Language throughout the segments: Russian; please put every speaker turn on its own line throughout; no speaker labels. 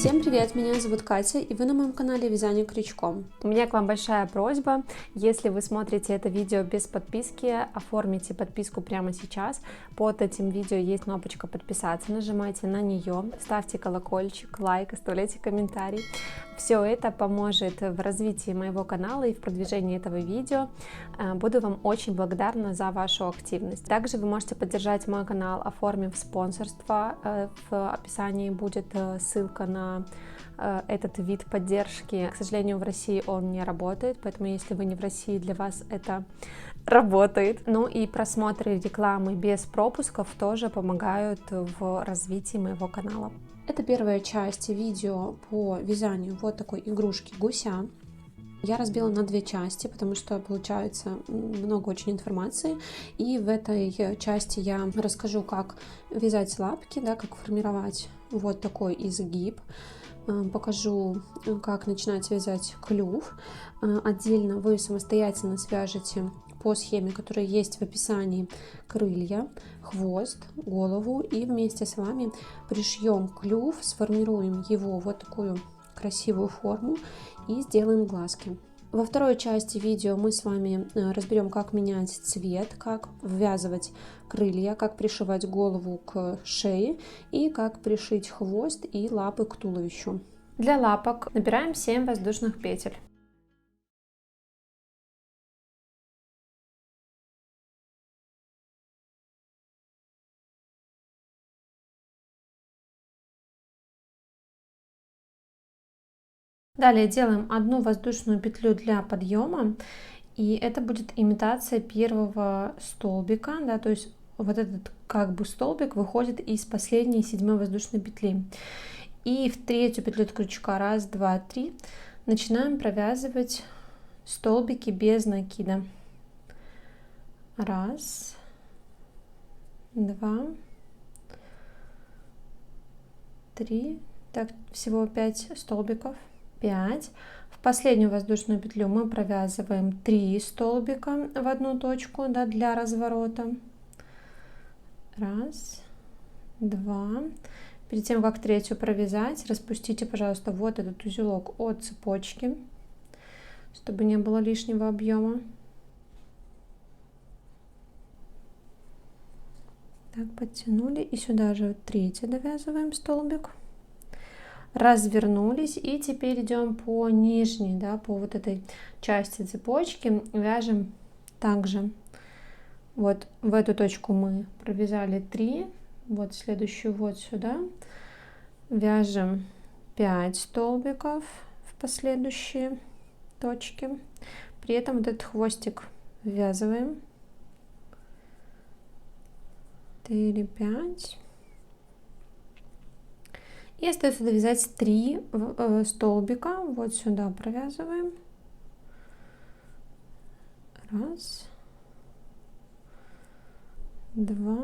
Всем привет, меня зовут Катя, и вы на моем канале Вязание крючком.
У меня к вам большая просьба, если вы смотрите это видео без подписки, оформите подписку прямо сейчас. Под этим видео есть кнопочка подписаться, нажимайте на нее, ставьте колокольчик, лайк, оставляйте комментарий. Все это поможет в развитии моего канала и в продвижении этого видео. Буду вам очень благодарна за вашу активность. Также вы можете поддержать мой канал, оформив спонсорство. В описании будет ссылка на этот вид поддержки. К сожалению, в России он не работает, поэтому если вы не в России, для вас это работает. Ну и просмотры рекламы без пропусков тоже помогают в развитии моего канала.
Это первая часть видео по вязанию вот такой игрушки гуся. Я разбила на две части, потому что получается много очень информации. И в этой части я расскажу, как вязать лапки, да, как формировать вот такой изгиб. Покажу, как начинать вязать клюв. Отдельно вы самостоятельно свяжете по схеме, которая есть в описании, крылья, хвост, голову, и вместе с вами пришьем клюв, сформируем его вот такую красивую форму и сделаем глазки. Во второй части видео мы с вами разберем, как менять цвет, как ввязывать крылья, как пришивать голову к шее и как пришить хвост и лапы к туловищу.
Для лапок набираем 7 воздушных петель. Далее делаем одну воздушную петлю для подъема, и это будет имитация первого столбика, да, то есть вот этот как бы столбик выходит из последней 7-й воздушной петли. И в третью петлю от крючка 1, 2, 3 начинаем провязывать столбики без накида. 1, 2, 3, так всего 5 столбиков. 5. В последнюю воздушную петлю мы провязываем 3 столбика в одну точку, да, для разворота. 1, 2. Перед тем, как третью провязать, распустите, пожалуйста, вот этот узелок от цепочки, чтобы не было лишнего объема. Так, подтянули. И сюда же третий довязываем столбик. Развернулись, и теперь идем по нижней, да, по вот этой части цепочки, вяжем также. Вот в эту точку мы провязали 3, вот следующую вот сюда, вяжем 5 столбиков в последующие точки, при этом вот этот хвостик ввязываем 4, 5. И остается довязать 3 столбика, вот сюда провязываем. 1, 2.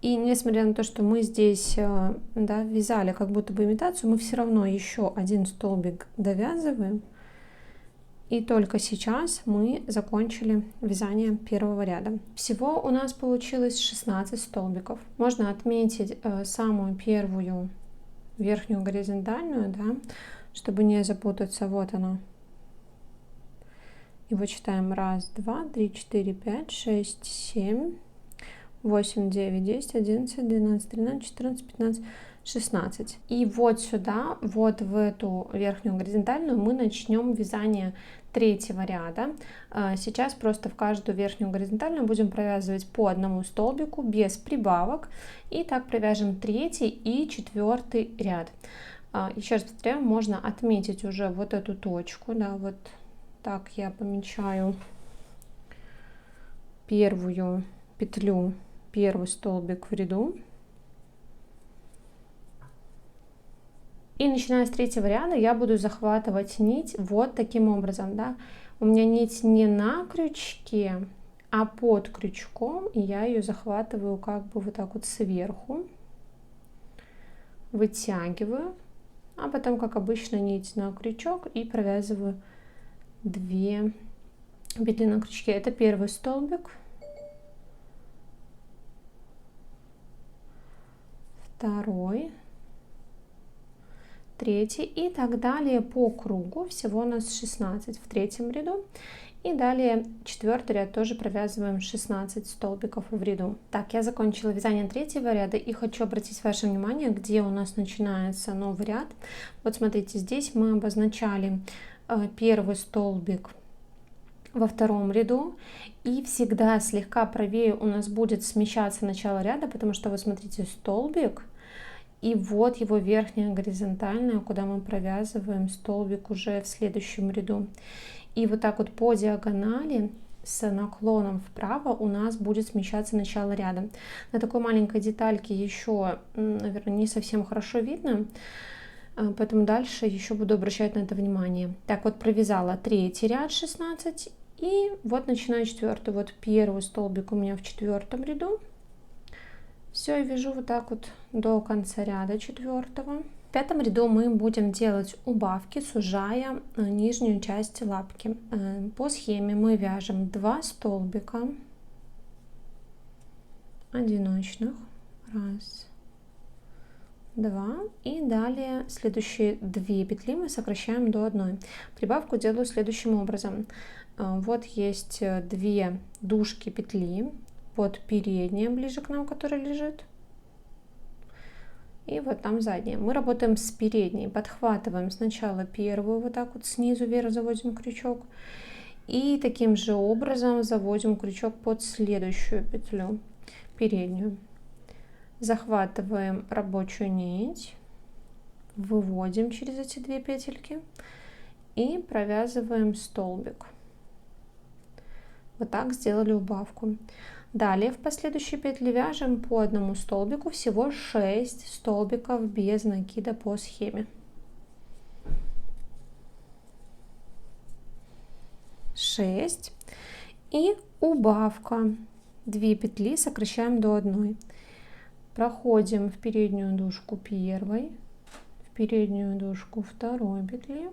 И несмотря на то, что мы здесь, да, вязали как будто бы имитацию, мы все равно еще один столбик довязываем. И только сейчас мы закончили вязание первого ряда. Всего у нас получилось 16 столбиков. Можно отметить самую первую верхнюю горизонтальную, да, чтобы не запутаться. Вот она. И вычитаем 1, 2, 3, 4, 5, 6, 7, 8, 9, 10, 11, 12, 13, 14, 15, 16. И вот сюда, вот в эту верхнюю горизонтальную мы начнем вязание третьего ряда. Сейчас просто в каждую верхнюю горизонтальную будем провязывать по одному столбику без прибавок. И так провяжем третий и четвертый ряд. Еще раз повторяю, можно отметить уже вот эту точку, да, вот так я помечаю первую петлю, первый столбик в ряду. И начиная с третьего ряда я буду захватывать нить вот таким образом, да. У меня нить не на крючке, а под крючком, и я ее захватываю как бы вот так вот сверху, вытягиваю, а потом, как обычно, нить на крючок и провязываю 2 петли на крючке. Это первый столбик, второй, третий и так далее по кругу. Всего у нас 16 в третьем ряду. И далее четвертый ряд тоже провязываем 16 столбиков в ряду. Так, я закончила вязание третьего ряда и хочу обратить ваше внимание, где у нас начинается новый ряд. Вот смотрите, здесь мы обозначали первый столбик во втором ряду, и всегда слегка правее у нас будет смещаться начало ряда, потому что вот смотрите, столбик, и вот его верхняя горизонтальная, куда мы провязываем столбик уже в следующем ряду. И вот так вот по диагонали с наклоном вправо у нас будет смещаться начало ряда. На такой маленькой детальке еще, наверное, не совсем хорошо видно, поэтому дальше еще буду обращать на это внимание. Так, вот провязала третий ряд 16, и вот начинаю четвертый. Вот первый столбик у меня в четвертом ряду. Все, я вяжу вот так вот до конца ряда четвертого. В пятом ряду мы будем делать убавки, сужая нижнюю часть лапки. По схеме мы вяжем 2 столбика одиночных, 1, 2, и далее следующие 2 петли мы сокращаем до 1. Прибавку делаю следующим образом. Вот есть 2 дужки петли, вот передняя ближе к нам, которая лежит, и вот там задняя. Мы работаем с передней, подхватываем сначала первую, вот так вот снизу вверх заводим крючок, и таким же образом заводим крючок под следующую петлю, переднюю. Захватываем рабочую нить, выводим через эти 2 петельки и провязываем столбик. Вот так сделали убавку. Далее в последующие петли вяжем по одному столбику, всего 6 столбиков без накида по схеме. 6 и убавка, 2 петли сокращаем до 1. Проходим в переднюю дужку первой, в переднюю дужку второй петли,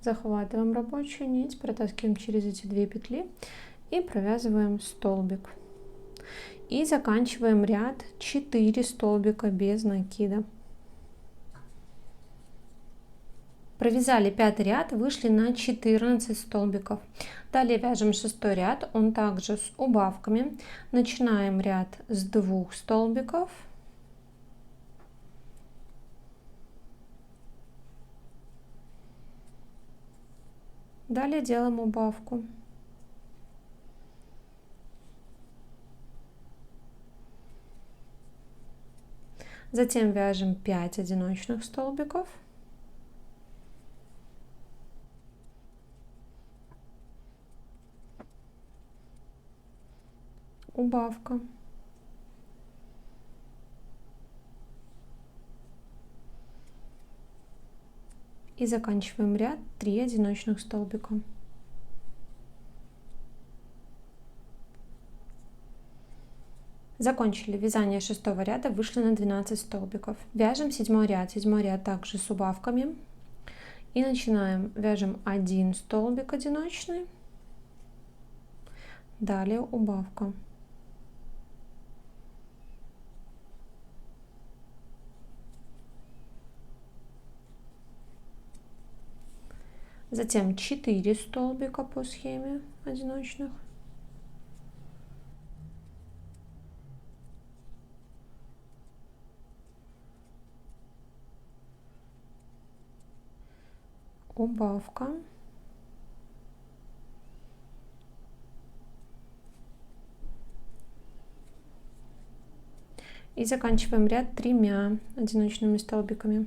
захватываем рабочую нить, протаскиваем через эти 2 петли и провязываем столбик. И заканчиваем ряд 4 столбика без накида. Провязали 5-й ряд, вышли на 14 столбиков. Далее вяжем 6-й ряд, он также с убавками. Начинаем ряд с 2 столбиков. Далее делаем убавку. Затем вяжем 5 одиночных столбиков. Убавка. И заканчиваем ряд 3 одиночных столбика. Закончили вязание 6-го ряда, вышли на 12 столбиков. Вяжем 7-й ряд. 7-й ряд также с убавками. И начинаем. Вяжем 1 столбик одиночный. Далее убавка. Затем 4 столбика по схеме одиночных. Убавка. И заканчиваем ряд 3 одиночными столбиками.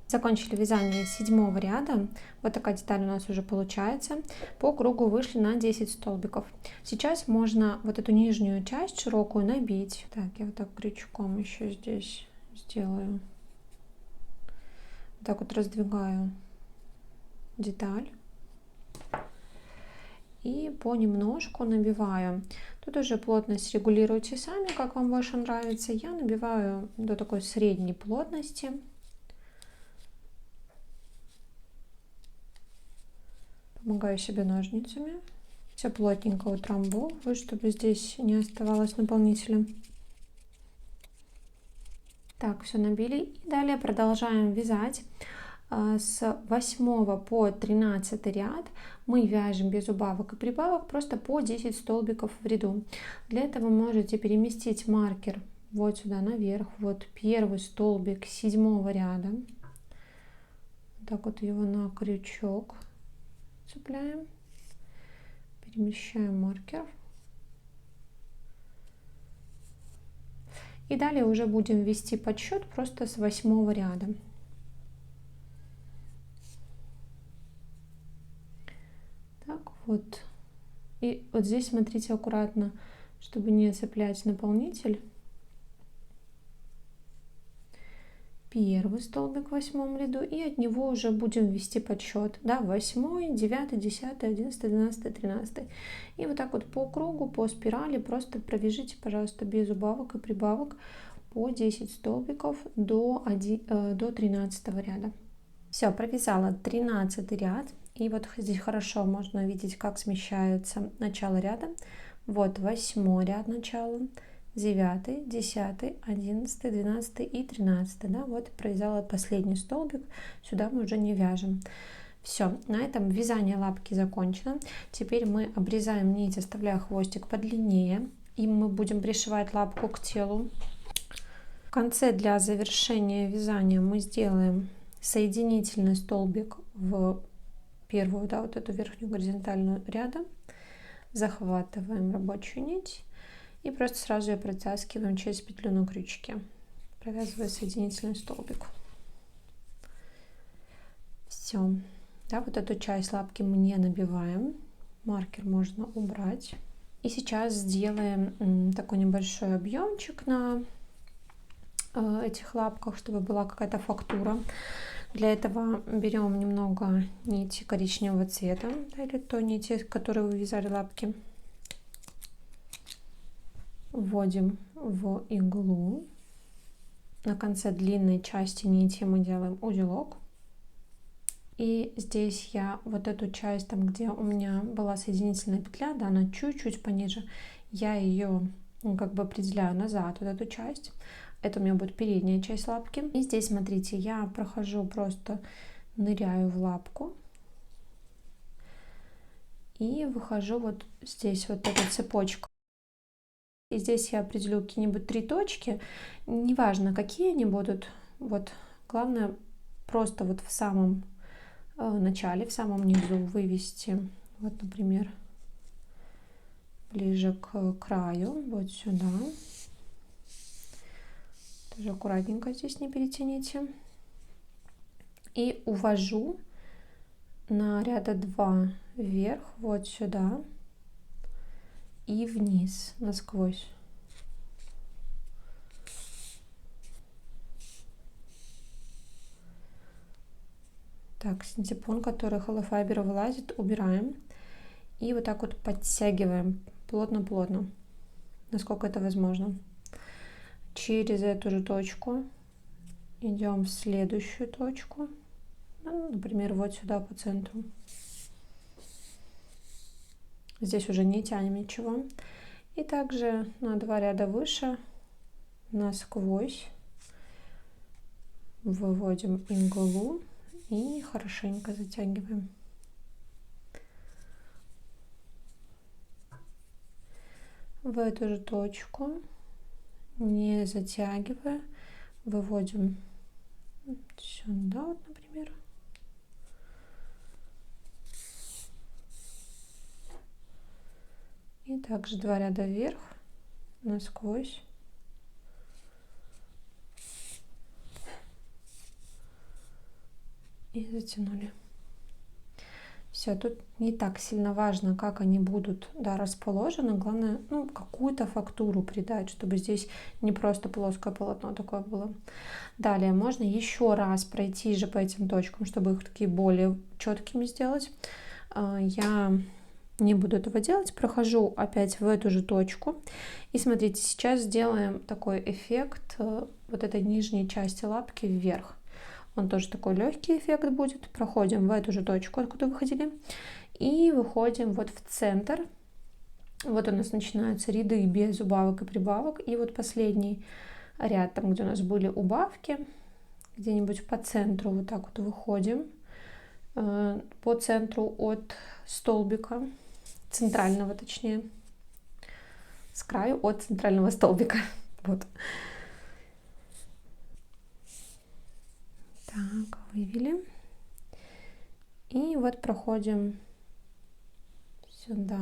Закончили вязание 7-го ряда. Вот такая деталь у нас уже получается. По кругу вышли на 10 столбиков. Сейчас можно вот эту нижнюю часть широкую набить. Так, я вот так крючком еще здесь сделаю. Так вот раздвигаю деталь и понемножку набиваю. Тут уже плотность регулируйте сами, как вам больше нравится. Я набиваю до такой средней плотности. Помогаю себе ножницами. Все плотненько утрамбовываю, чтобы здесь не оставалось наполнителем.
Так, все набили. И далее продолжаем вязать. С 8 по 13 ряд мы вяжем без убавок и прибавок просто по 10 столбиков в ряду. Для этого можете переместить маркер вот сюда наверх, вот первый столбик 7 ряда. Так вот его на крючок цепляем, перемещаем маркер. И далее уже будем вести подсчет просто с 8 ряда. Так вот. И вот здесь смотрите аккуратно, чтобы не цеплять наполнитель. Первый столбик в 8 ряду, и от него уже будем вести подсчет. Да, 8, 9, 10, 11, 12, 13. И вот так вот по кругу, по спирали просто провяжите, пожалуйста, без убавок и прибавок по 10 столбиков до 13 ряда. Все, провязала 13 ряд. И вот здесь хорошо можно увидеть, как смещается начало ряда. Вот 8 ряд начала. 9, 10, 11, 12 и 13. Да, вот провязала последний столбик. Сюда мы уже не вяжем. Все, на этом вязание лапки закончено. Теперь мы обрезаем нить, оставляя хвостик подлиннее. И мы будем пришивать лапку к телу. В конце для завершения вязания мы сделаем соединительный столбик в первую, да, вот эту верхнюю горизонтальную ряда. Захватываем рабочую нить. И просто сразу ее протаскиваем через петлю на крючке, провязывая соединительный столбик. Все. Да, вот эту часть лапки мы не набиваем. Маркер можно убрать. И сейчас сделаем такой небольшой объемчик на этих лапках, чтобы была какая-то фактура. Для этого берем немного нити коричневого цвета, да, или той нити, которой вы вязали лапки. Вводим в иглу. На конце длинной части нити мы делаем узелок. И здесь я вот эту часть, там где у меня была соединительная петля, да, она чуть-чуть пониже, я ее как бы определяю назад, вот эту часть. Это у меня будет передняя часть лапки. И здесь, смотрите, я прохожу, просто ныряю в лапку. И выхожу вот здесь, вот эта цепочка. И здесь я определю какие-нибудь 3 точки, неважно, какие они будут, вот, главное просто вот в самом начале, в самом низу вывести, вот, например, ближе к краю, вот сюда. Тоже аккуратненько здесь не перетяните. И увожу на ряда 2 вверх, вот сюда. И вниз, насквозь. Так, синтепон, который Hello Fiber вылазит, убираем. И вот так вот подтягиваем плотно-плотно, насколько это возможно. Через эту же точку идем в следующую точку. Ну, например, вот сюда по центру. Здесь уже не тянем ничего. И также на 2 ряда выше насквозь выводим иглу и хорошенько затягиваем. В эту же точку, не затягивая, выводим сюда, вот, например. И также 2 ряда вверх, насквозь. И затянули. Все, тут не так сильно важно, как они будут, да, расположены. Главное, ну, какую-то фактуру придать, чтобы здесь не просто плоское полотно такое было. Далее можно еще раз пройти же по этим точкам, чтобы их такие более четкими сделать. Я не буду этого делать. Прохожу опять в эту же точку. И смотрите, сейчас сделаем такой эффект вот этой нижней части лапки вверх. Он тоже такой легкий эффект будет. Проходим в эту же точку, откуда выходили. И выходим вот в центр. Вот у нас начинаются ряды без убавок и прибавок. И вот последний ряд, там, где у нас были убавки, где-нибудь по центру вот так вот выходим, по центру от столбика, центрального точнее, с краю от центрального столбика. Вот. Так, вывели. И вот проходим сюда.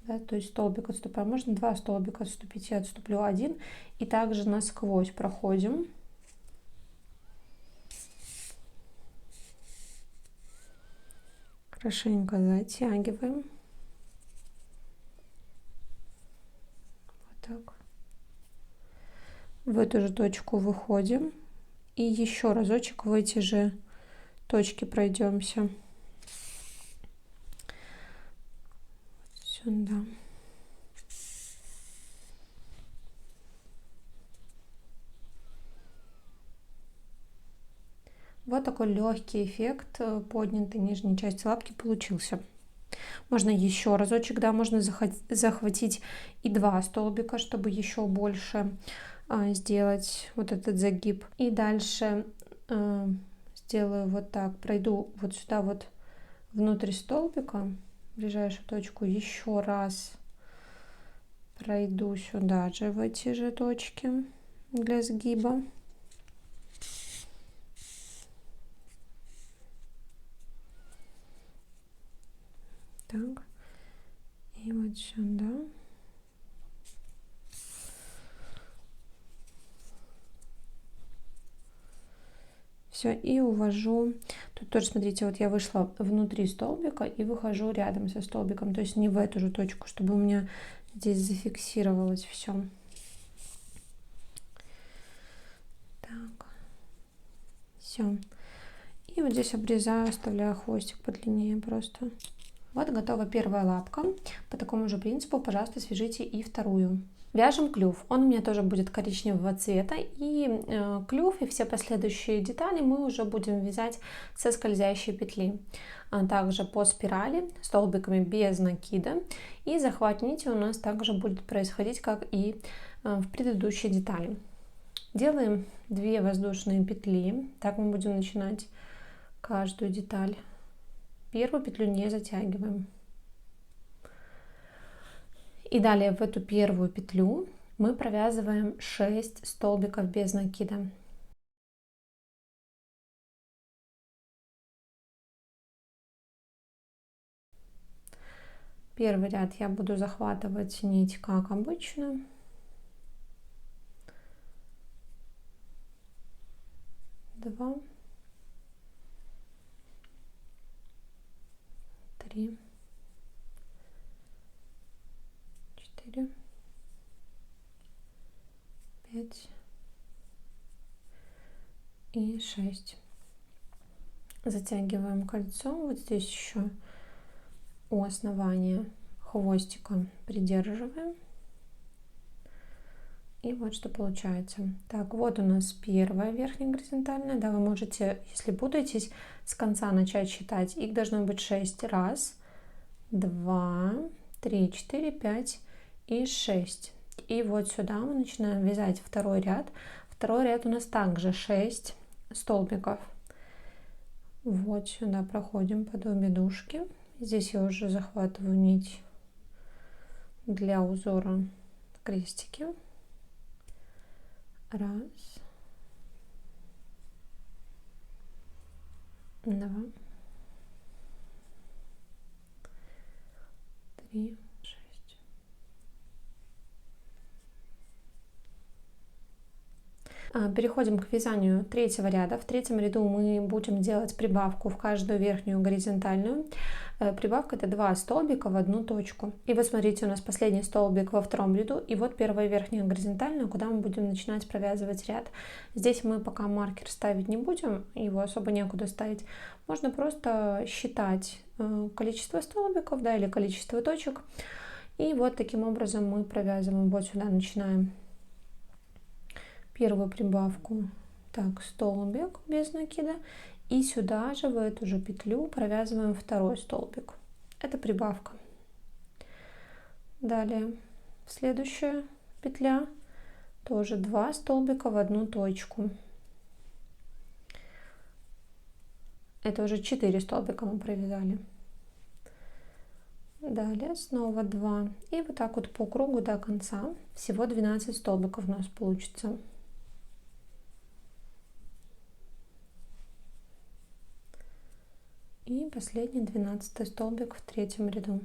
Да, то есть столбик отступаем. Можно 2 столбика отступить. Я отступлю 1. И также насквозь проходим. Хорошенько затягиваем. Вот так. В эту же точку выходим. И еще разочек в эти же точки пройдемся. Сюда. Вот такой легкий эффект поднятой нижней части лапки получился. Можно еще разочек, да, можно захватить и 2 столбика, чтобы еще больше сделать вот этот загиб. И дальше сделаю вот так, пройду вот сюда вот внутрь столбика, в ближайшую точку, еще раз пройду сюда же, в эти же точки для сгиба. Так, и вот сюда. Все, и увожу. Тут тоже, смотрите, вот я вышла внутри столбика и выхожу рядом со столбиком, то есть не в эту же точку, чтобы у меня здесь зафиксировалось все. Так, все. И вот здесь обрезаю, оставляю хвостик подлиннее просто. Вот готова первая лапка. По такому же принципу, пожалуйста, свяжите и вторую. Вяжем клюв. Он у меня тоже будет коричневого цвета. И клюв и все последующие детали мы уже будем вязать со скользящей петли. Также по спирали, столбиками без накида. И захват нити у нас также будет происходить, как и в предыдущей детали. Делаем 2 воздушные петли. Так мы будем начинать каждую деталь. Первую петлю не затягиваем. И далее в эту первую петлю мы провязываем 6 столбиков без накида. Первый ряд я буду захватывать нить, как обычно. Два, 3, 4, 5 и 6. Затягиваем кольцо. Вот здесь еще у основания хвостика придерживаем. И вот что получается. Так, вот у нас первая верхняя горизонтальная. Да, вы можете, если путаетесь, с конца начать считать. Их должно быть 6. Раз, 2, 3, 4, 5 и 6. И вот сюда мы начинаем вязать второй ряд. Второй ряд у нас также 6 столбиков. Вот сюда проходим под обе дужки. Здесь я уже захватываю нить для узора крестики. Раз, 2, 3, 6. Переходим к вязанию третьего ряда. В третьем ряду мы будем делать прибавку в каждую верхнюю горизонтальную. Прибавка — это 2 столбика в одну точку. И вот смотрите, у нас последний столбик во втором ряду, и вот первая верхняя горизонтальная, куда мы будем начинать провязывать ряд. Здесь мы пока маркер ставить не будем, его особо некуда ставить. Можно просто считать количество столбиков, да, или количество точек. И вот таким образом мы провязываем. Вот сюда начинаем первую прибавку. Так, столбик без накида. И сюда же, в эту же петлю, провязываем второй столбик. Это прибавка. Далее следующая петля, тоже 2 столбика в одну точку. Это уже 4 столбика мы провязали. Далее снова 2. И вот так вот по кругу до конца. Всего 12 столбиков у нас получится. И последний 12 столбик в третьем ряду.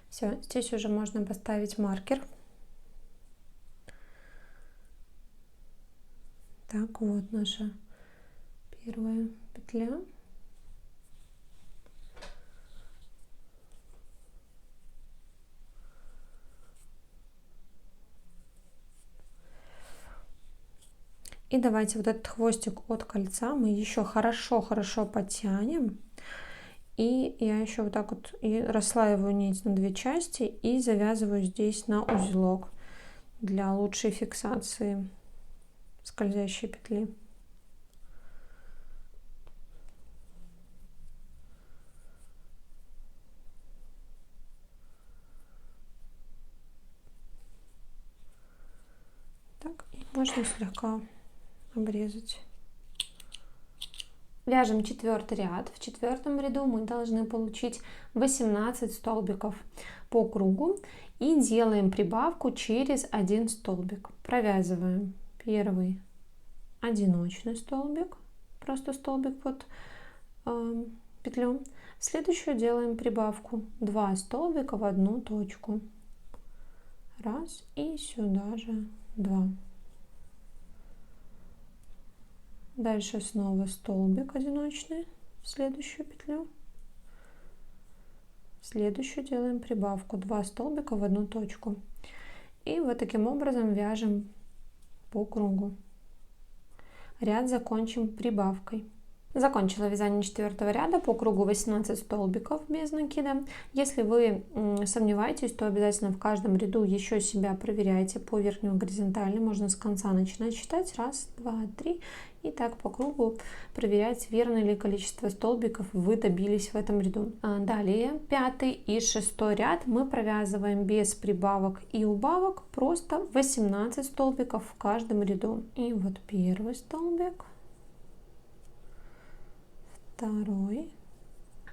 Все, здесь уже можно поставить маркер. Так, вот наша первая петля. И давайте вот этот хвостик от кольца мы еще хорошо подтянем. И я еще вот так вот и расслаиваю нить на 2 части и завязываю здесь на узелок для лучшей фиксации скользящей петли. Так, и можно слегка обрезать. Вяжем 4-й ряд. В 4-м ряду мы должны получить 18 столбиков по кругу и делаем прибавку через 1 столбик. Провязываем первый одиночный столбик, просто столбик под петлю. В следующую делаем прибавку 2 столбика в одну точку. Раз, и сюда же 2. Дальше снова столбик одиночный в следующую петлю. В следующую делаем прибавку 2 столбика в одну точку. И вот таким образом вяжем по кругу. Ряд закончим прибавкой. Закончила вязание 4-го ряда, по кругу 18 столбиков без накида. Если вы сомневаетесь, то обязательно в каждом ряду еще себя проверяйте по верхнему горизонтали. Можно с конца начинать считать. 1, 2, 3. И так по кругу проверять, верно ли количество столбиков вы добились в этом ряду. Далее 5-й и 6-й ряд мы провязываем без прибавок и убавок, просто 18 столбиков в каждом ряду. И вот первый столбик. Второй.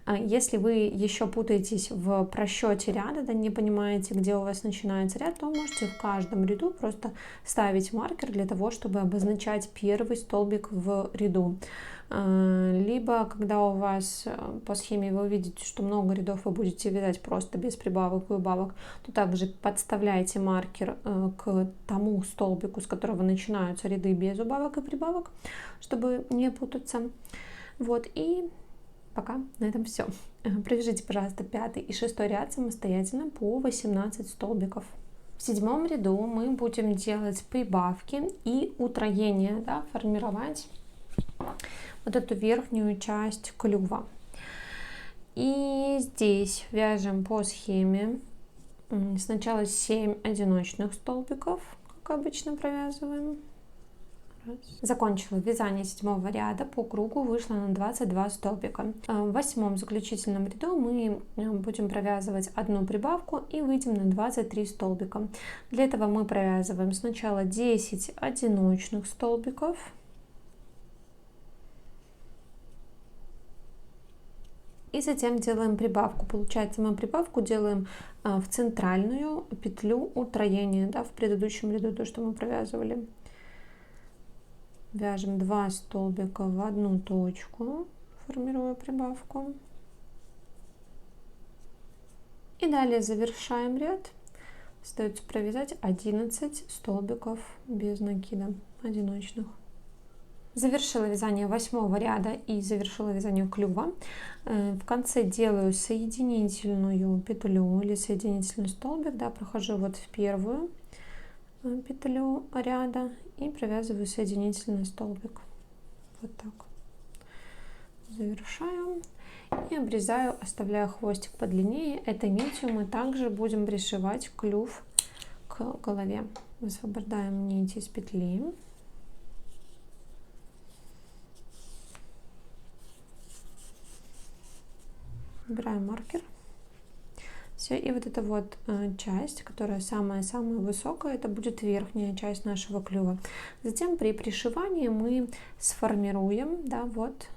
Если вы еще путаетесь в просчете ряда, да, не понимаете, где у вас начинается ряд, то можете в каждом ряду просто ставить маркер для того, чтобы обозначать первый столбик в ряду. Либо, когда у вас по схеме вы увидите, что много рядов вы будете вязать просто без прибавок и убавок, то также подставляйте маркер к тому столбику, с которого начинаются ряды без убавок и прибавок, чтобы не путаться. Вот, и пока на этом все. Провяжите, пожалуйста, 5-й и 6-й ряд самостоятельно по 18 столбиков. В 7-м ряду мы будем делать прибавки и утроение, да, формировать вот эту верхнюю часть клюва. И здесь вяжем по схеме сначала 7 одиночных столбиков, как обычно провязываем. Закончила вязание 7-го ряда, по кругу вышла на 22 столбика. В 8-м заключительном ряду мы будем провязывать одну прибавку и выйдем на 23 столбика. Для этого мы провязываем сначала 10 одиночных столбиков. И затем делаем прибавку. Получается, мы прибавку делаем в центральную петлю утроения, да, в предыдущем ряду, то, что мы провязывали. Вяжем 2 столбика в одну точку, формируя прибавку. И далее завершаем ряд. Остается провязать 11 столбиков без накида одиночных. Завершила вязание 8-го ряда и завершила вязание клюва. В конце делаю соединительную петлю или соединительный столбик, да, прохожу вот в первую петлю ряда и провязываю соединительный столбик. Вот так. Завершаю и обрезаю, оставляю хвостик подлиннее. Этой нитью мы также будем пришивать клюв к голове. Высвобождаем нить из петли. Убираем маркер. Все, и вот эта вот часть, которая самая-самая высокая, это будет верхняя часть нашего клюва. Затем при пришивании мы сформируем, да, вот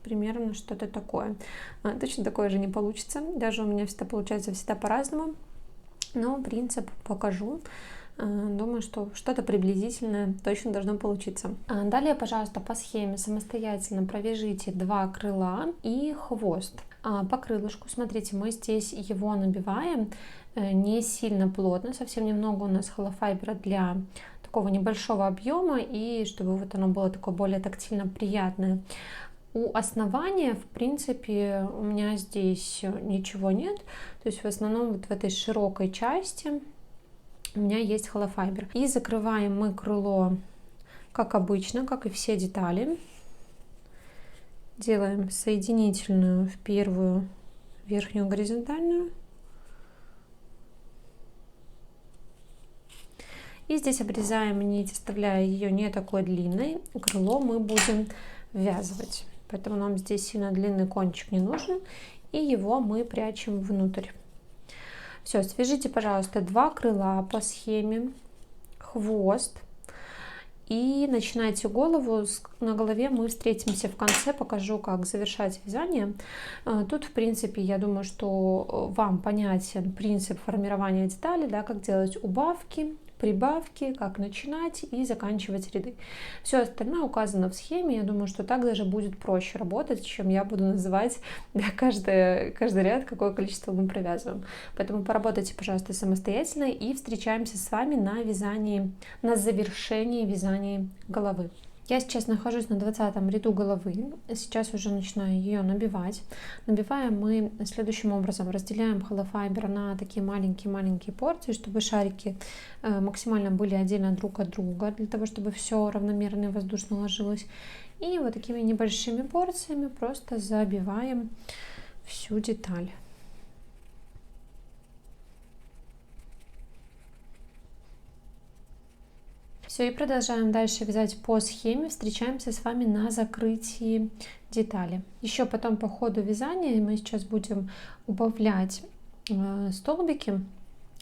примерно что-то такое. Точно такое же не получится, даже у меня всегда получается всегда по-разному, но принцип покажу. Думаю, что что-то приблизительное точно должно получиться. Далее, пожалуйста, по схеме самостоятельно провяжите 2 крыла и хвост. По крылышку, смотрите, мы здесь его набиваем не сильно плотно, совсем немного у нас холофайбера для такого небольшого объема, и чтобы вот оно было такое более тактильно приятное. У основания, в принципе, у меня здесь ничего нет, то есть в основном вот в этой широкой части у меня есть холофайбер. И закрываем мы крыло, как обычно, как и все детали. Делаем соединительную в первую верхнюю горизонтальную. И здесь обрезаем нить, оставляя ее не такой длинной. Крыло мы будем ввязывать. Поэтому нам здесь сильно длинный кончик не нужен. И его мы прячем внутрь. Все, свяжите, пожалуйста, 2 крыла по схеме, хвост. И начинайте голову. На голове мы встретимся в конце, покажу, как завершать вязание. Тут, в принципе, я думаю, что вам понятен принцип формирования деталей, да, как делать убавки, прибавки, как начинать и заканчивать ряды. Все остальное указано в схеме. Я думаю, что так даже будет проще работать, чем я буду называть, да, каждый ряд, какое количество мы провязываем. Поэтому поработайте, пожалуйста, самостоятельно и встречаемся с вами на вязании, на завершении вязания головы. Я сейчас нахожусь на 20 ряду головы, сейчас уже начинаю ее набивать. Набиваем мы следующим образом. Разделяем холофайбер на такие маленькие-маленькие порции, чтобы шарики максимально были отдельно друг от друга, для того, чтобы все равномерно и воздушно ложилось. И вот такими небольшими порциями просто забиваем всю деталь. Все, и продолжаем дальше вязать по схеме. Встречаемся с вами на закрытии детали. Еще потом по ходу вязания мы сейчас будем убавлять столбики.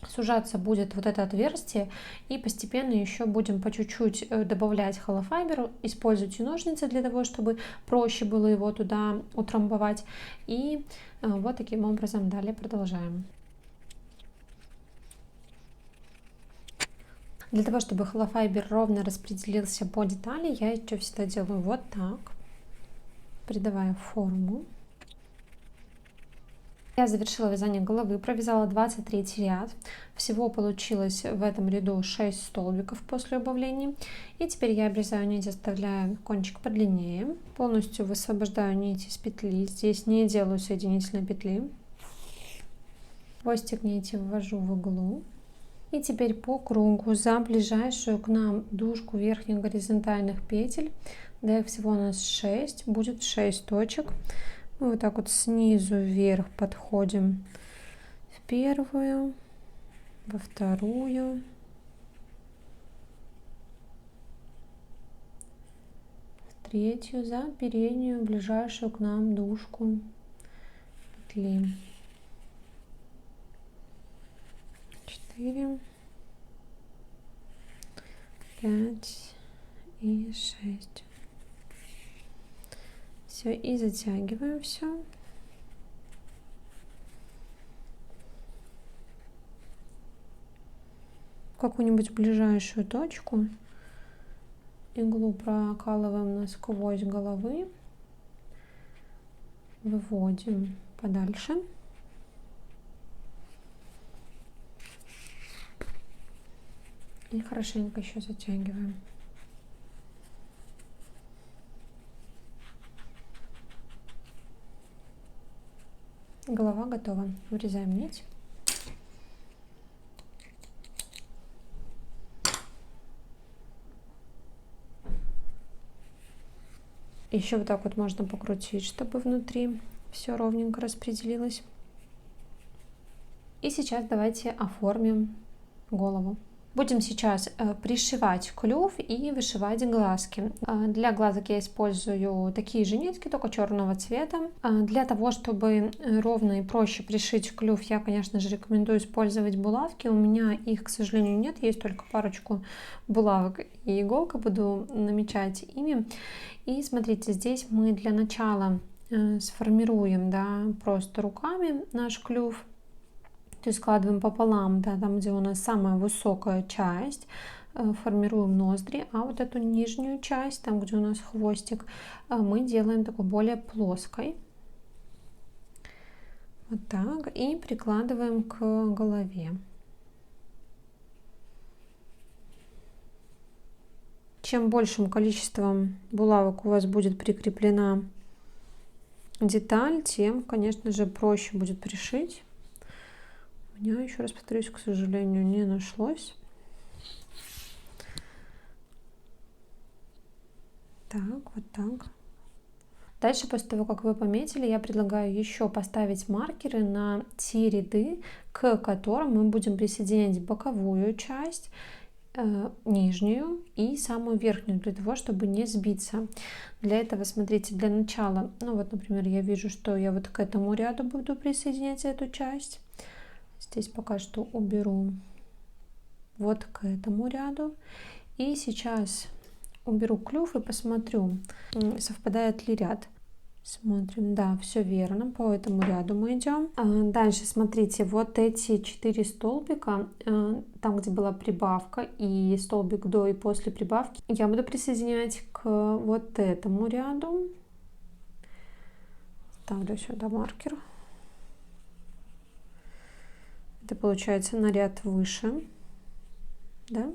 Сужаться будет вот это отверстие, и постепенно еще будем по чуть-чуть добавлять холофайберу. Используйте ножницы для того, чтобы проще было его туда утрамбовать. И вот таким образом далее продолжаем. Для того, чтобы холофайбер ровно распределился по детали, я еще всегда делаю вот так, придавая форму. Я завершила вязание головы, провязала 23 ряд. Всего получилось в этом ряду 6 столбиков после убавлений. И теперь я обрезаю нить, оставляя кончик подлиннее. Полностью высвобождаю нить из петли. Здесь не делаю соединительной петли. Хвостик нити ввожу в иглу. И теперь по кругу за ближайшую к нам дужку верхних горизонтальных петель, да, их всего у нас 6, будет 6 точек. Мы вот так вот снизу вверх подходим в первую, во вторую, в третью, за переднюю ближайшую к нам дужку петли. 4, 5 и 6. Все, и затягиваем все. В какую-нибудь ближайшую точку. Иглу прокалываем насквозь головы. Выводим подальше. И хорошенько еще затягиваем. Голова готова. Вырезаем нить. Еще вот так вот можно покрутить, чтобы внутри все ровненько распределилось. И сейчас давайте оформим голову. Будем сейчас пришивать клюв и вышивать глазки. Для глазок я использую такие же нитки, только черного цвета. Для того, чтобы ровно и проще пришить клюв, я, конечно же, рекомендую использовать булавки. У меня их, к сожалению, нет, есть только парочку булавок и иголка, буду намечать ими. И смотрите, здесь мы для начала сформируем, да, просто руками наш клюв. То есть складываем пополам, да, там, где у нас самая высокая часть, формируем ноздри, а вот эту нижнюю часть, там, где у нас хвостик, мы делаем такой более плоской. Вот так. И прикладываем к голове. Чем большим количеством булавок у вас будет прикреплена деталь, тем, конечно же, проще будет пришить. У меня, еще раз повторюсь, к сожалению, не нашлось. Так, вот так. Дальше, после того, как вы пометили, я предлагаю еще поставить маркеры на те ряды, к которым мы будем присоединять боковую часть, нижнюю и самую верхнюю, для того, чтобы не сбиться. Для этого, смотрите, для начала, ну вот, например, я вижу, что я вот к этому ряду буду присоединять эту часть. Здесь пока что уберу вот к этому ряду. И сейчас уберу клюв и посмотрю, совпадает ли ряд. Смотрим, да, все верно, по этому ряду мы идем. Дальше, смотрите, вот эти 4 столбика, там, где была прибавка, и столбик до и после прибавки, я буду присоединять к вот этому ряду. Ставлю сюда маркер. Это получается на ряд выше, да?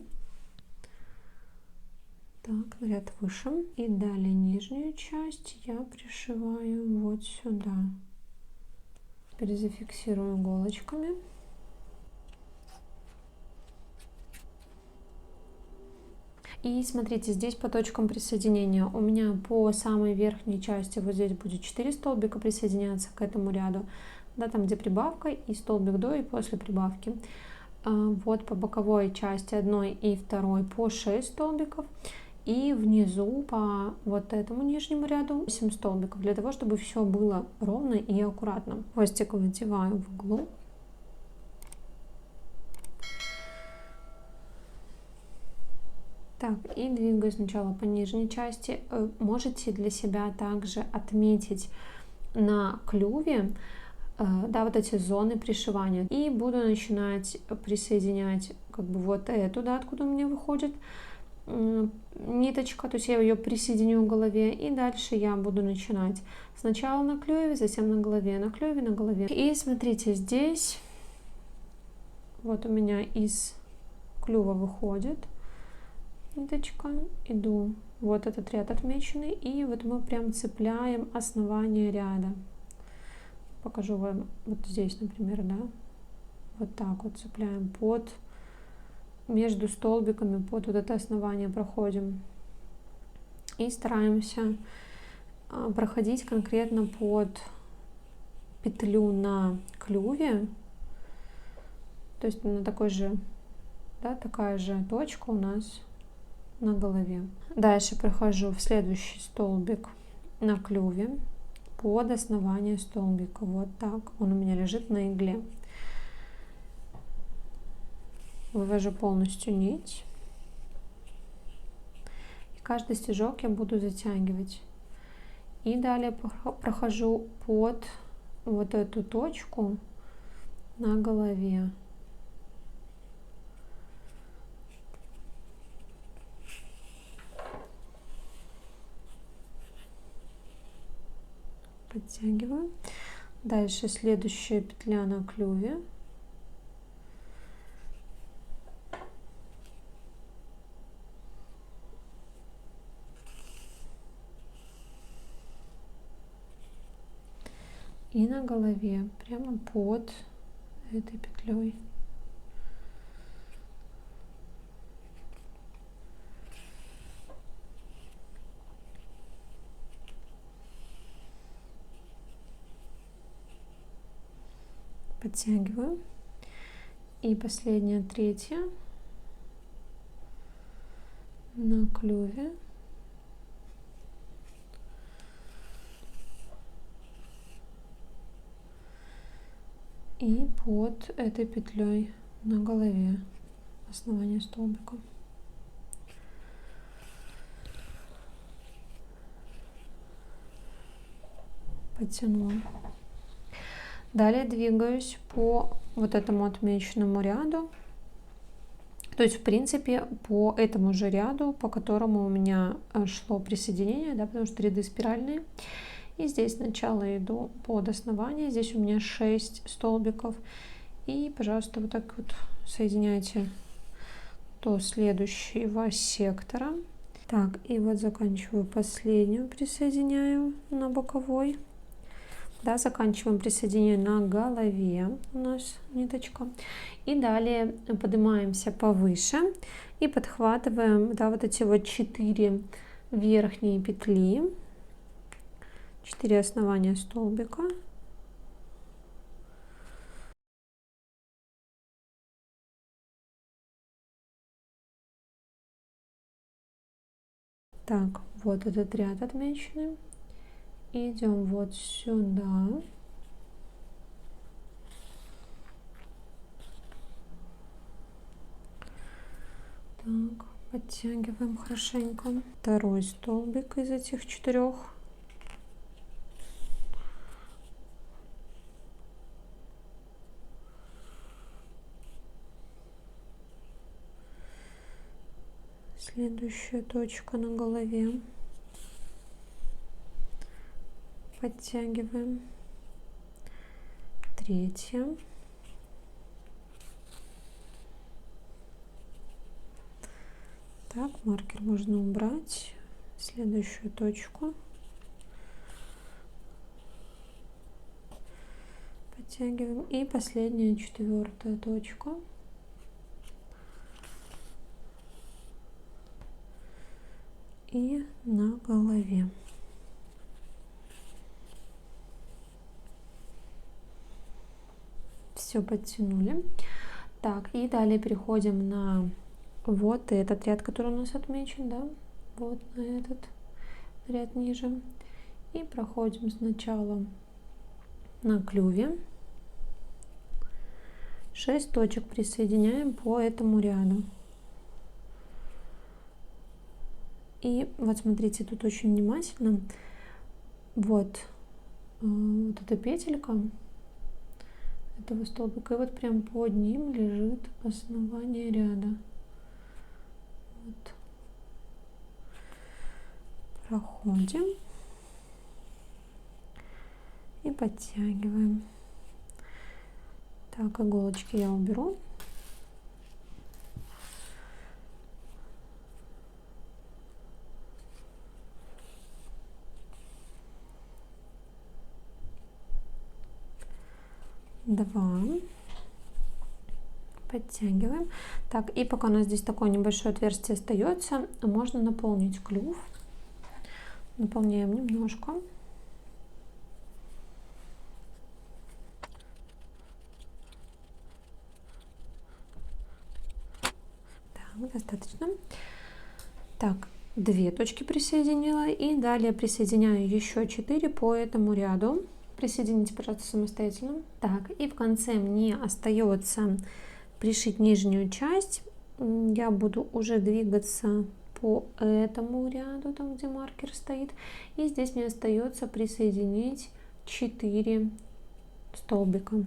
Так, на ряд выше. И далее нижнюю часть я пришиваю вот сюда. Теперь зафиксирую иголочками. И смотрите, здесь по точкам присоединения у меня по самой верхней части вот здесь будет 4 столбика присоединяться к этому ряду, да, там где прибавка, и столбик до и после прибавки. Вот по боковой части одной и второй по 6 столбиков, и внизу по вот этому нижнему ряду 7 столбиков, для того, чтобы все было ровно и аккуратно. Хвостик надеваю в углу. Так, и двигаю сначала по нижней части. Можете для себя также отметить на клюве, да, вот эти зоны пришивания. И буду начинать присоединять как бы вот эту, да, откуда у меня выходит ниточка, то есть я ее присоединю к голове, и дальше я буду начинать сначала на клюве, затем на голове, на клюве, на голове. И смотрите, здесь вот у меня из клюва выходит ниточка, иду вот этот ряд отмеченный, и вот мы прям цепляем основание ряда. Покажу вам вот здесь, например, да, вот так вот цепляем под, между столбиками, под вот это основание проходим и стараемся проходить конкретно под петлю на клюве, то есть на такой же, да, такая же точка у нас на голове. Дальше прохожу в следующий столбик на клюве под основание столбика, вот так, он у меня лежит на игле. Вывожу полностью нить, и каждый стежок я буду затягивать. И далее прохожу под вот эту точку на голове. Подтягиваю. Дальше следующая петля на клюве. И на голове, прямо под этой петлей. Подтягиваю. И последняя, третья. на клюве. И под этой петлей на голове основание столбика. Потянула. Далее двигаюсь по вот этому отмеченному ряду. То есть, в принципе, по этому же ряду, по которому у меня шло присоединение, да, потому что ряды спиральные. И здесь сначала иду под основание. Здесь у меня 6 столбиков. И, пожалуйста, вот так вот соединяйте до следующего сектора. Так, и вот заканчиваю последнюю, присоединяю на боковой. Да, заканчиваем присоединение на голове, у нас ниточка. И далее поднимаемся повыше и подхватываем, да, вот эти вот 4 верхние петли, 4 основания столбика. Так, вот этот ряд отмеченный. Идем вот сюда. Так, подтягиваем хорошенько. Второй столбик из этих 4. Следующая точка на голове. Подтягиваем. Третья. Так, маркер можно убрать. Следующую точку. Подтягиваем. И последняя 4-я точка. И на голове. Все подтянули. Так, и далее переходим на вот этот ряд, который у нас отмечен, да, вот на этот ряд ниже. И проходим сначала на клюве. 6 точек присоединяем по этому ряду. И вот смотрите, тут очень внимательно. Вот эта петелька этого столбика, и вот прям под ним лежит основание ряда. Вот. Проходим и подтягиваем. Так, иголочки я уберу. Два. Подтягиваем. Так, и пока у нас здесь такое небольшое отверстие остается, можно наполнить клюв. Наполняем немножко. Так, достаточно. Так, 2 точки присоединила. И далее присоединяю еще 4 по этому ряду. Присоедините, пожалуйста, самостоятельно. Так, и в конце мне остается пришить нижнюю часть. Я буду уже двигаться по этому ряду, там где маркер стоит. И здесь мне остается присоединить 4 столбика.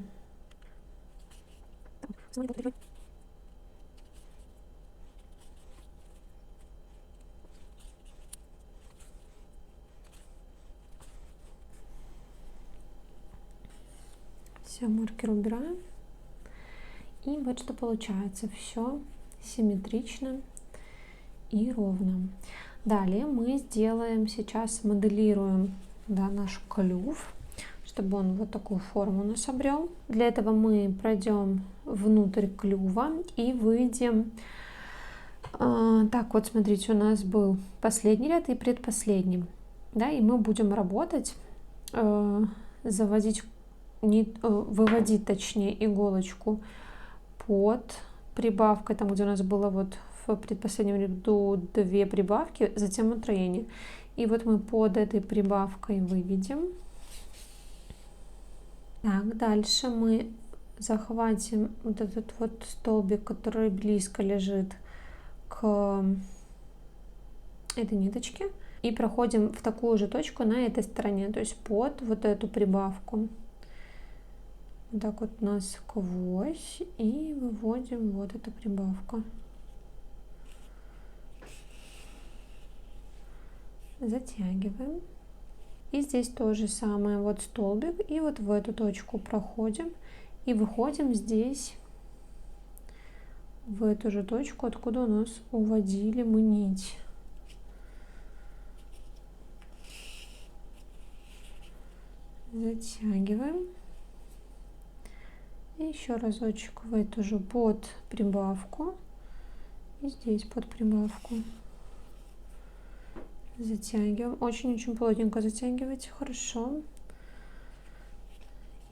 Все, маркер убираем. И вот что получается. Все симметрично и ровно. Далее мы сделаем, сейчас моделируем, да, наш клюв, чтобы он вот такую форму у нас обрел. Для этого мы пройдем внутрь клюва и выйдем. Так, вот смотрите, у нас был последний ряд и предпоследний. Да, и мы будем работать, выводить, точнее, иголочку под прибавкой, там, где у нас было вот в предпоследнем ряду 2 прибавки, затем утроение. И вот мы под этой прибавкой выведем. Так, дальше мы захватим вот этот вот столбик, который близко лежит к этой ниточке, и проходим в такую же точку на этой стороне, то есть под вот эту прибавку. Вот так вот насквозь и выводим вот эту прибавку. Затягиваем. И здесь то же самое, вот столбик, и вот в эту точку проходим и выходим здесь в эту же точку, откуда у нас уводили мы нить. Затягиваем. И еще разочек в эту же под прибавку и здесь под прибавку. Затягиваем. Очень-очень плотненько затягивайте. Хорошо.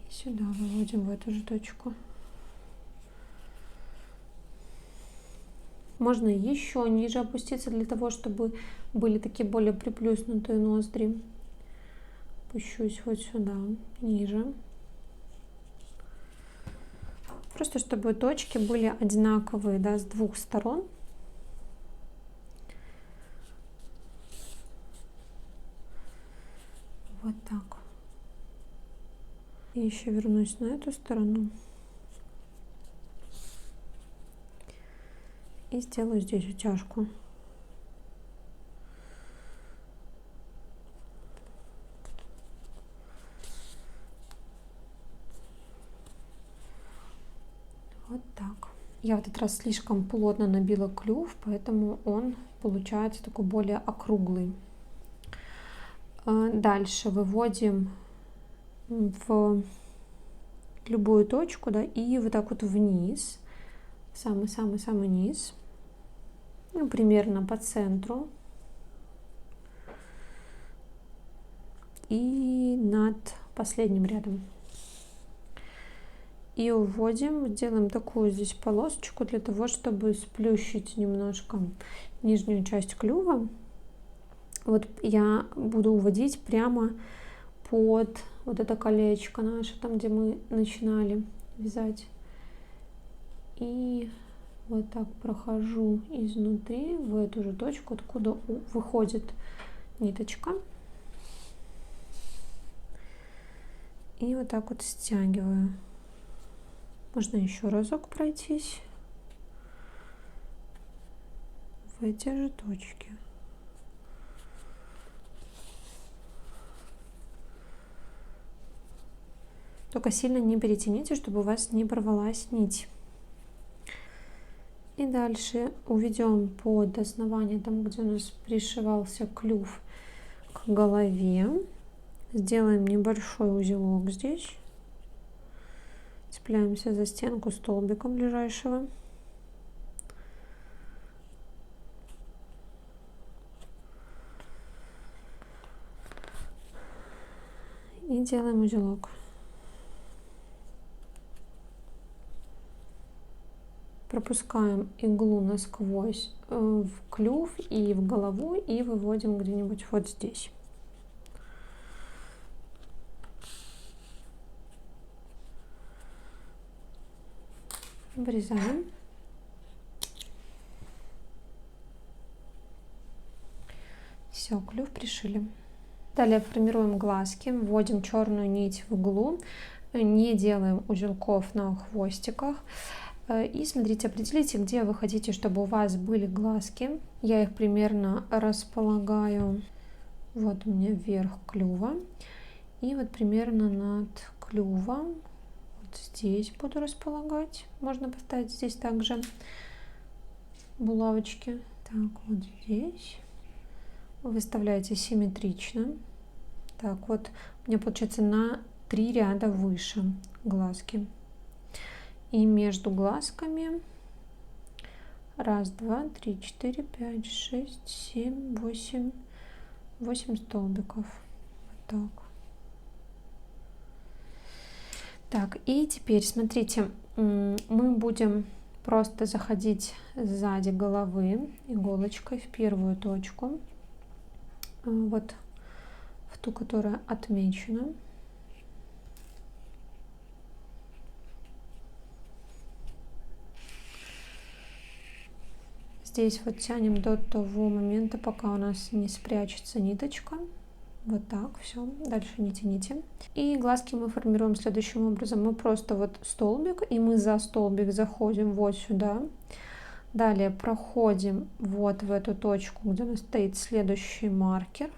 И сюда выводим в эту же точку. Можно еще ниже опуститься для того, чтобы были такие более приплюснутые ноздри. Опущусь вот сюда, ниже. Просто чтобы точки были одинаковые, да, с двух сторон. Вот так. И еще вернусь на эту сторону. И сделаю здесь утяжку. Вот так. Я в этот раз слишком плотно набила клюв, поэтому он получается такой более округлый. Дальше выводим в любую точку, да, и вот так вот вниз, самый-самый-самый низ, ну, примерно по центру, и над последним рядом. И уводим, делаем такую здесь полосочку для того, чтобы сплющить немножко нижнюю часть клюва. Вот я буду уводить прямо под вот это колечко наше, там, где мы начинали вязать. И вот так прохожу изнутри в эту же точку, откуда выходит ниточка. И вот так вот стягиваю. Можно еще разок пройтись в эти же точки. Только сильно не перетяните, чтобы у вас не порвалась нить. И дальше уведем под основание, там, где у нас пришивался клюв, к голове. Сделаем небольшой узелок здесь. Цепляемся за стенку столбиком ближайшего. И делаем узелок. Пропускаем иглу насквозь в клюв и в голову и выводим где-нибудь вот здесь. Вырезаем. Все, клюв пришили. Далее формируем глазки, вводим черную нить в иглу, не делаем узелков на хвостиках. И смотрите, определите, где вы хотите, чтобы у вас были глазки. Я их примерно располагаю, вот у меня верх клюва. И вот примерно над клювом, вот здесь буду располагать. Можно поставить здесь также булавочки. Так, вот здесь. Выставляете симметрично. Так, вот у меня получается на 3 ряда выше глазки. И между глазками 1, 2, 3, 4, 5, 6, 7, 8 столбиков. Вот так. Так, и теперь смотрите, мы будем просто заходить сзади головы иголочкой в первую точку, вот в ту, которая отмечена. Здесь вот тянем до того момента, пока у нас не спрячется ниточка. Вот так, все, дальше не тяните. И глазки мы формируем следующим образом. Мы просто вот столбик, и мы за столбик заходим вот сюда. Далее проходим вот в эту точку, где у нас стоит следующий маркер.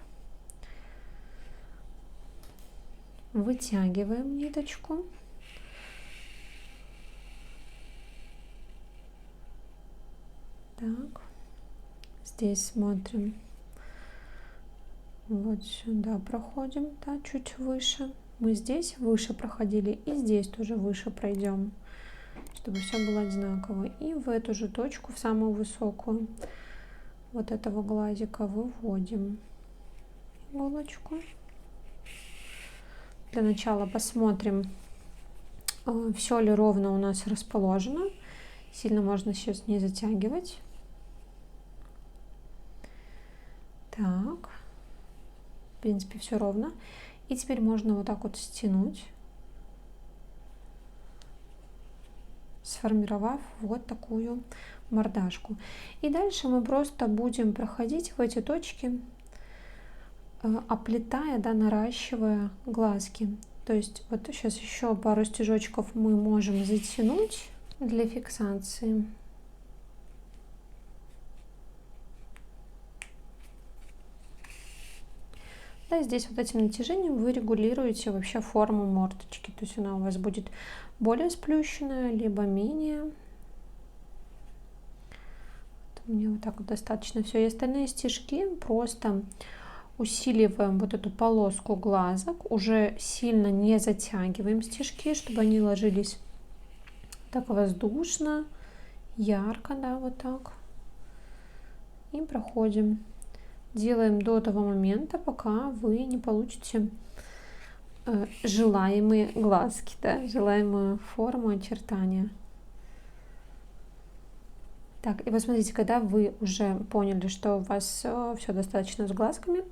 Вытягиваем ниточку. Так, здесь смотрим. Вот сюда проходим, да, чуть выше. Мы здесь выше проходили, и здесь тоже выше пройдем, чтобы все было одинаково. И в эту же точку, в самую высокую, вот этого глазика выводим иголочку. Для начала посмотрим, все ли ровно у нас расположено. Сильно можно сейчас не затягивать. Так, в принципе, все ровно. И теперь можно вот так вот стянуть, сформировав вот такую мордашку. И дальше мы просто будем проходить в эти точки, оплетая, да, наращивая глазки. То есть вот сейчас еще пару стежочков мы можем затянуть для фиксации. Да, здесь вот этим натяжением вы регулируете вообще форму мордочки. То есть она у вас будет более сплющенная, либо менее. Мне вот так вот достаточно все. И остальные стежки просто усиливаем вот эту полоску глазок. Уже сильно не затягиваем стежки, чтобы они ложились так воздушно, ярко, да, вот так. И проходим. Делаем до того момента, пока вы не получите желаемые глазки, да, желаемую форму очертания. Так, и вот смотрите, когда вы уже поняли, что у вас все достаточно с глазками,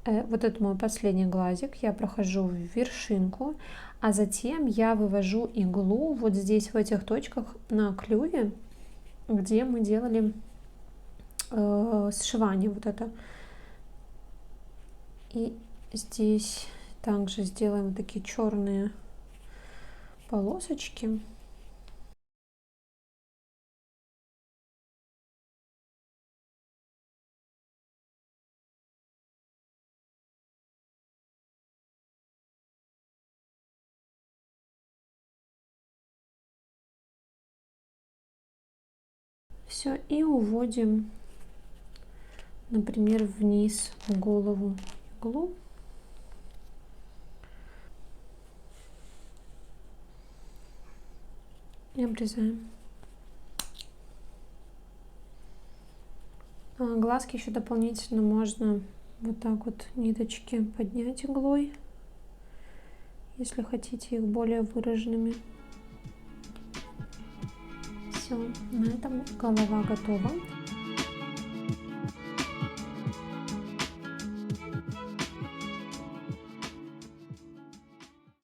вот этот мой последний глазик я прохожу в вершинку, а затем я вывожу иглу вот здесь, в этих точках на клюве, где мы делали сшивание вот это. И здесь также сделаем такие черные полосочки. Все, и уводим, например, вниз в голову иглу. И обрезаем. Глазки еще дополнительно можно вот так вот ниточки поднять иглой, если хотите их более выраженными. Все, на этом голова готова.